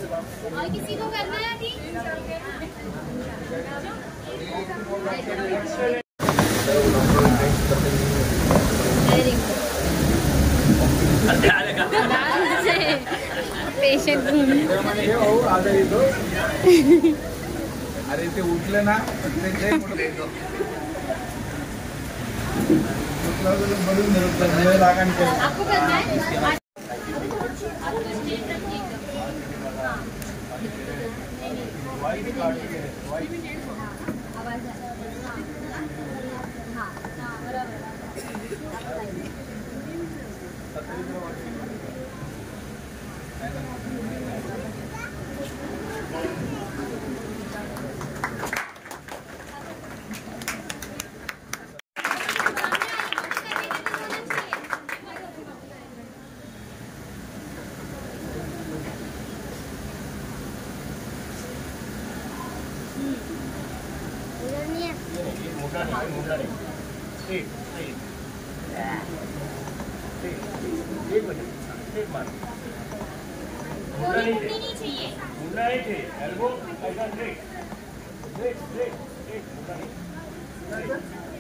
और किसी को करना है अभी? पेशेंट अरे ते उठले ना आपको करना है?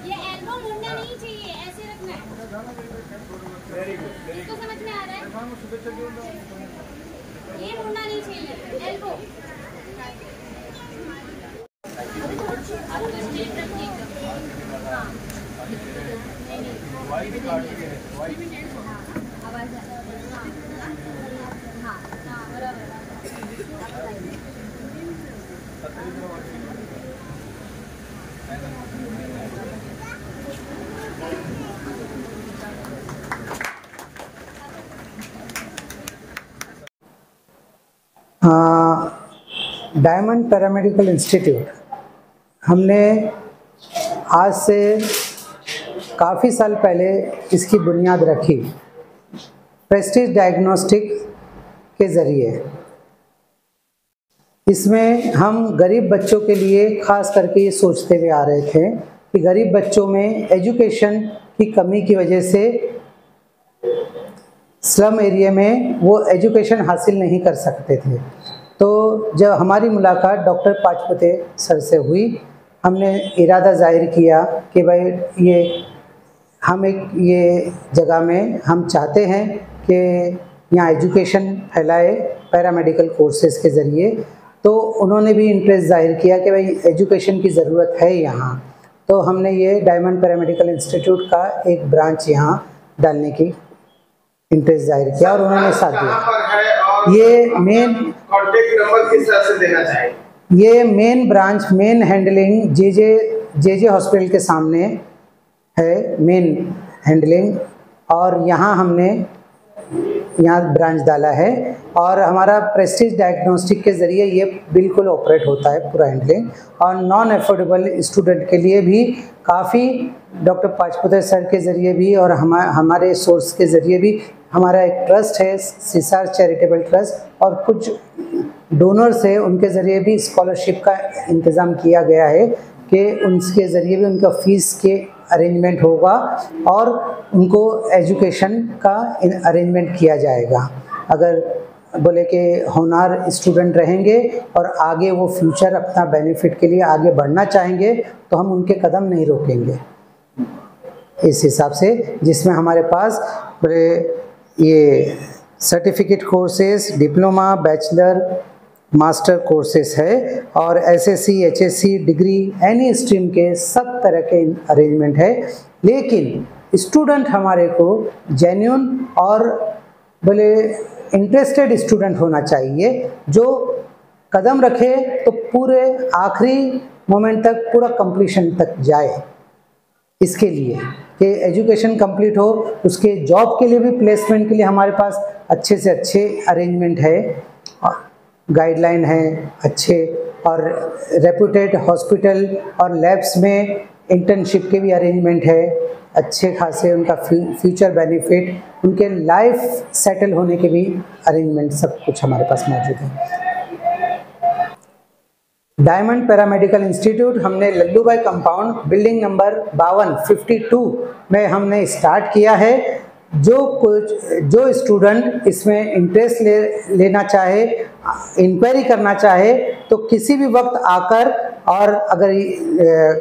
ये एल्बो मुंडा नहीं चाहिए, ऐसे रखना है। इसको समझ में आ रहा है? ये मुंडा नहीं चाहिए, एल्बो। डायमंड पैरामेडिकल इंस्टीट्यूट हमने आज से काफ़ी साल पहले इसकी बुनियाद रखी प्रेस्टीज डायग्नोस्टिक के ज़रिए। इसमें हम गरीब बच्चों के लिए ख़ास करके ये सोचते हुए आ रहे थे कि गरीब बच्चों में एजुकेशन की कमी की वजह से स्लम एरिया में वो एजुकेशन हासिल नहीं कर सकते थे। तो जब हमारी मुलाकात डॉक्टर पाचपुते सर से हुई, हमने इरादा जाहिर किया कि भाई ये जगह में हम चाहते हैं कि यहाँ एजुकेशन फैलाए पैरामेडिकल कोर्सेज़ के ज़रिए। तो उन्होंने भी इंटरेस्ट जाहिर किया कि भाई एजुकेशन की ज़रूरत है यहाँ। तो हमने ये डायमंड पैरामेडिकल इंस्टीट्यूट का एक ब्रांच यहाँ डालने की इंटरेस्ट जाहिर किया और उन्होंने साथ दिया। ये मेन कॉन्टेक्ट नंबर किस तरह से देना चाहिए? ये मेन ब्रांच, मेन हैंडलिंग जे हॉस्पिटल के सामने है मेन हैंडलिंग, और यहाँ हमने ब्रांच डाला है और हमारा प्रेस्टीज डायग्नोस्टिक के ज़रिए ये बिल्कुल ऑपरेट होता है पूरा हैंडलिंग। और नॉन अफोर्डेबल स्टूडेंट के लिए भी काफ़ी डॉक्टर पाचपुते सर के ज़रिए भी और हमारे सोर्स के ज़रिए भी हमारा एक ट्रस्ट है सीसार चैरिटेबल ट्रस्ट, और कुछ डोनर्स है उनके ज़रिए भी स्कॉलरशिप का इंतज़ाम किया गया है कि उनके ज़रिए भी उनका फ़ीस के अरेंजमेंट होगा और उनको एजुकेशन का अरेंजमेंट किया जाएगा। अगर बोले कि होनहार स्टूडेंट रहेंगे और आगे वो फ्यूचर अपना बेनिफिट के लिए आगे बढ़ना चाहेंगे तो हम उनके कदम नहीं रोकेंगे इस हिसाब से। जिसमें हमारे पास ये certificate courses, diploma, bachelor, master courses है और SSC, HSC, degree, any stream के सब तरह के अरेंजमेंट है। लेकिन स्टूडेंट हमारे को जेन्युइन और बोले इंटरेस्टेड स्टूडेंट होना चाहिए, जो कदम रखे तो पूरे आखिरी मोमेंट तक, पूरा कंप्लीशन तक जाए। इसके लिए कि एजुकेशन कंप्लीट हो, उसके जॉब के लिए भी, प्लेसमेंट के लिए हमारे पास अच्छे से अच्छे अरेंजमेंट है, गाइडलाइन है अच्छे, और रेप्यूटेड हॉस्पिटल और लैब्स में इंटर्नशिप के भी अरेंजमेंट है अच्छे खासे, उनका फ्यूचर बेनिफिट, उनके लाइफ सेटल होने के भी अरेंजमेंट सब कुछ हमारे पास मौजूद है। डायमंड पैरामेडिकल इंस्टीट्यूट हमने लल्लू भाई कंपाउंड बिल्डिंग नंबर 52 52 में हमने स्टार्ट किया है। जो स्टूडेंट इसमें इंटरेस्ट लेना चाहे, इंक्वायरी करना चाहे, तो किसी भी वक्त आकर, और अगर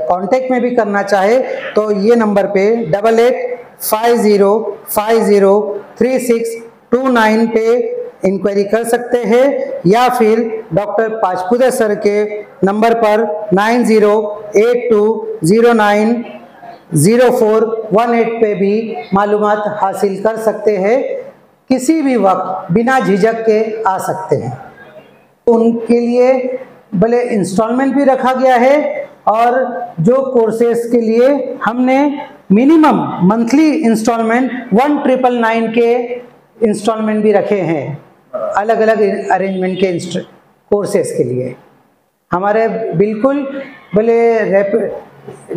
कांटेक्ट में भी करना चाहे तो ये नंबर पे 8850503629 पे इंक्वायरी कर सकते हैं, या फिर डॉक्टर पाचपुदे सर के नंबर पर 9082090418 पे भी मालूमात हासिल कर सकते हैं। किसी भी वक्त बिना झिझक के आ सकते हैं। उनके लिए भले इंस्टॉलमेंट भी रखा गया है, और जो कोर्सेज के लिए हमने मिनिमम मंथली इंस्टॉलमेंट 1999 के इंस्टॉलमेंट भी रखे हैं, अलग अलग अरेंजमेंट के कोर्सेज के लिए। हमारे बिल्कुल भले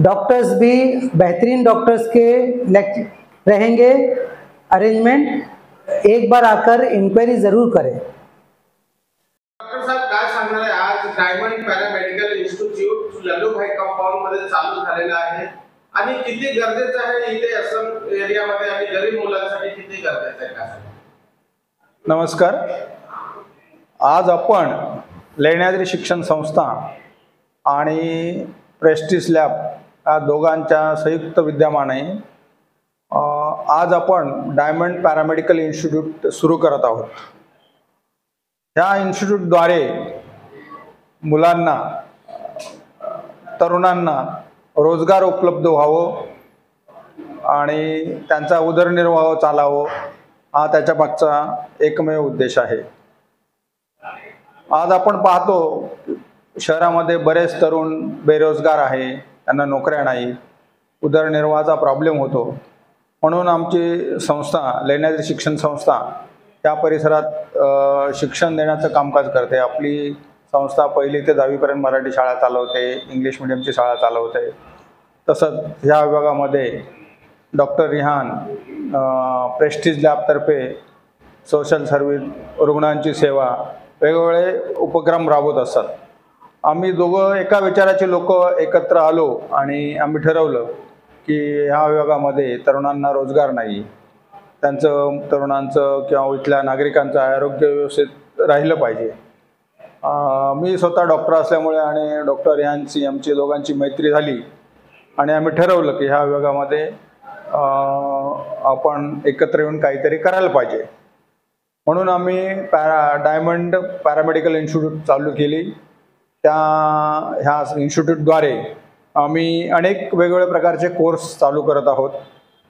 डॉक्टर्स भी बेहतरीन डॉक्टर्स के रहेंगे अरेंजमेंट। एक बार आकर इंक्वायरी जरूर करें। डॉक्टर साहेब काय सांगणार आहे, आज diamond paramedical institute Lallubhai compound मध्ये चालू झालेलं आहे आणि किती गरजेचं आहे इथे असम एरियामध्ये आणि गरीब मुलांसाठी किती गरजेचं आहे काय? नमस्कार। आज आपण लेण्याद्री शिक्षण संस्था आणि प्रेस्टिज लॅब या दोघांच्या संयुक्त विद्यमाने आज आपण डायमंड पॅरामेडिकल इन्स्टिट्यूट सुरू करत आहोत। या इन्स्टिट्यूटद्वारे मुलांना, तरुणांना रोजगार उपलब्ध व्हावं आणि त्यांचा उदरनिर्वाह चालावं, हा त्याच्या मागचा एकमेव उद्देश आहे। आज आपण पाहतो शहरामध्ये बरेच तरुण बेरोजगार आहे, त्यांना नोकऱ्या नाही, उदरनिर्वाहाचा प्रॉब्लेम होतो। म्हणून आमची संस्था लेण्याद्री शिक्षण संस्था त्या परिसरात शिक्षण देण्याचं कामकाज करते। आपली संस्था 1ली ते 10वी पर्यंत मराठी शाळा चालवते, इंग्लिश मीडियमची शाळा चालवते। तसंच ह्या विभागामध्ये डॉक्टर रिहान प्रेस्टिज लॅबतर्फे सोशल सर्व्हिस, रुग्णांची सेवा, वेगवेगळे उपक्रम राबवत असतात। आम्ही दोघं एका विचाराचे लोक एकत्र आलो आणि आम्ही ठरवलं की ह्या विभागामध्ये तरुणांना रोजगार नाही, तरुणांचं किंवा इथल्या नागरिकांचं आरोग्य व्यवस्थित राहिलं पाहिजे। मी स्वतः डॉक्टर असल्यामुळे आणि डॉक्टर यांची आमची दोघांची मैत्री झाली आणि आम्ही ठरवलं की ह्या विभागामध्ये आपण एकत्र येऊन काहीतरी करायला पाहिजे। म्हणून आम्ही डायमंड पॅरामेडिकल इन्स्टिट्यूट चालू केली। ह्या इन्स्टिट्यूटद्वारे आम्ही अनेक वेगवेगळ्या प्रकारचे कोर्स चालू करत आहोत।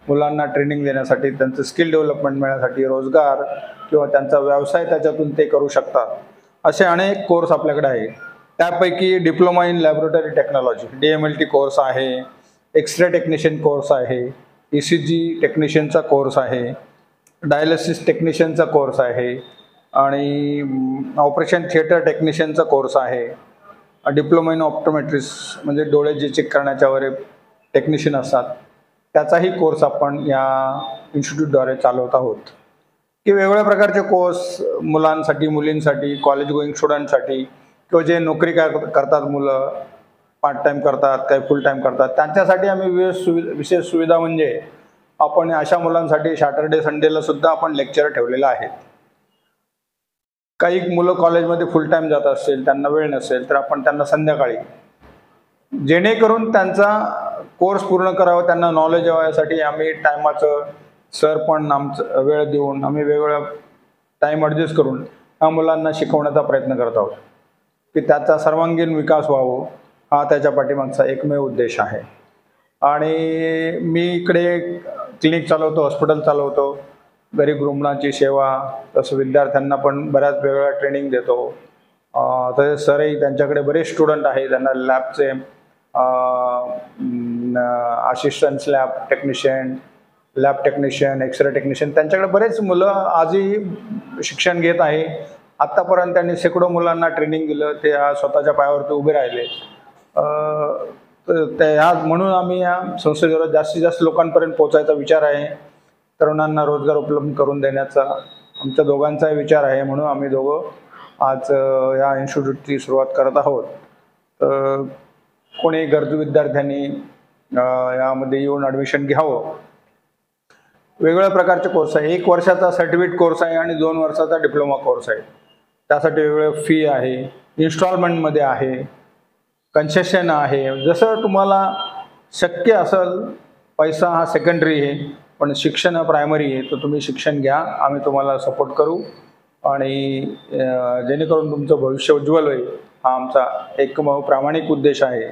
मुलांना ट्रेनिंग देण्यासाठी, त्यांचं स्किल डेव्हलपमेंट मिळण्यासाठी, रोजगार किंवा त्यांचा व्यवसाय त्याच्यातून ते करू शकतात, असे अनेक कोर्स आपल्याकडे आहे। त्यापैकी diploma in laboratory technology DMLT course आहे, एक्सरे टेक्निशियन कोर्स आहे, ECG टेक्निशियनचा कोर्स आहे, डायलिसिस टेक्निशियनचा कोर्स आहे आणि ऑपरेशन थिएटर टेक्निशियनचा कोर्स आहे। डिप्लोमा इन ऑप्टोमेट्रिस म्हणजे डोळे जे चेक करण्याच्या वगैरे टेक्निशियन असतात, त्याचाही कोर्स आपण या इन्स्टिट्यूटद्वारे चालवत आहोत। की वेगवेगळ्या प्रकारचे कोर्स मुलांसाठी, मुलींसाठी, कॉलेज गोईंग स्टुडंटसाठी किंवा जे नोकरी करतात, मुलं पार्ट टाईम करतात, काही फुल टाईम करतात, त्यांच्यासाठी आम्ही विशेष सुविधा म्हणजे आपण अशा मुलांसाठी सॅटर्डे संडेला सुद्धा आपण लेक्चर ठेवलेलं आहे। काही मुलं कॉलेजमध्ये फुल टाईम जात असतील, त्यांना वेळ नसेल, तर आपण त्यांना संध्याकाळी, जेणेकरून त्यांचा कोर्स पूर्ण करावा, त्यांना नॉलेज यावं, यासाठी आम्ही टायमाचं सर पण आमचं वेळ देऊन आम्ही वेगवेगळा टाईम ॲडजस्ट करून ह्या मुलांना शिकवण्याचा प्रयत्न करत आहोत की त्याचा सर्वांगीण विकास व्हावं, हा त्याच्या पाठीमागचा एकमेव उद्देश आहे। आणि मी इकडे क्लिनिक चालवतो, हॉस्पिटल चालवतो, गरीब रुग्णांची सेवा, तसं विद्यार्थ्यांना पण बऱ्याच वेगवेगळ्या ट्रेनिंग देतो। तसेच सरही त्यांच्याकडे बरेच स्टुडंट आहे, त्यांना लॅबचे assistant lab technician, X ray technician, त्यांच्याकडे बरेच मुलं आजही शिक्षण घेत आहे। आत्तापर्यंत त्यांनी शेकडो मुलांना ट्रेनिंग दिलं, ते स्वतःच्या पायावरती उभे राहिले। म्हणून आम्ही या संस्थेद्वारे जास्तीत जास्त लोकांपर्यंत पोहोचायचा विचार आहे, तरुणांना रोजगार उपलब्ध करून देण्याचा आमच्या दोघांचाही विचार आहे। म्हणून आम्ही दोघं आज या इन्स्टिट्यूटची सुरुवात करत आहोत। कोणी गरजू विद्यार्थ्यांनी यामध्ये येऊन ॲडमिशन घ्यावं। वेगवेगळ्या प्रकारचे कोर्स आहे. 1 वर्षाचा सर्टिफिकेट कोर्स आहे आणि 2 वर्षाचा डिप्लोमा कोर्स आहे. त्यासाठी वेगवेगळे फी आहे, इन्स्टॉलमेंटमध्ये आहे, कन्सेशन आहे. जसं तुम्हाला शक्य असेल, पैसा हा सेकंडरी आहे पण शिक्षण हा प्रायमरी आहे, तर तुम्ही शिक्षण घ्या. आम्ही तुम्हाला सपोर्ट करू आणि जेणेकरून तुमचं भविष्य उज्ज्वल होईल, हा आमचा एकमेव प्रामाणिक उद्देश आहे.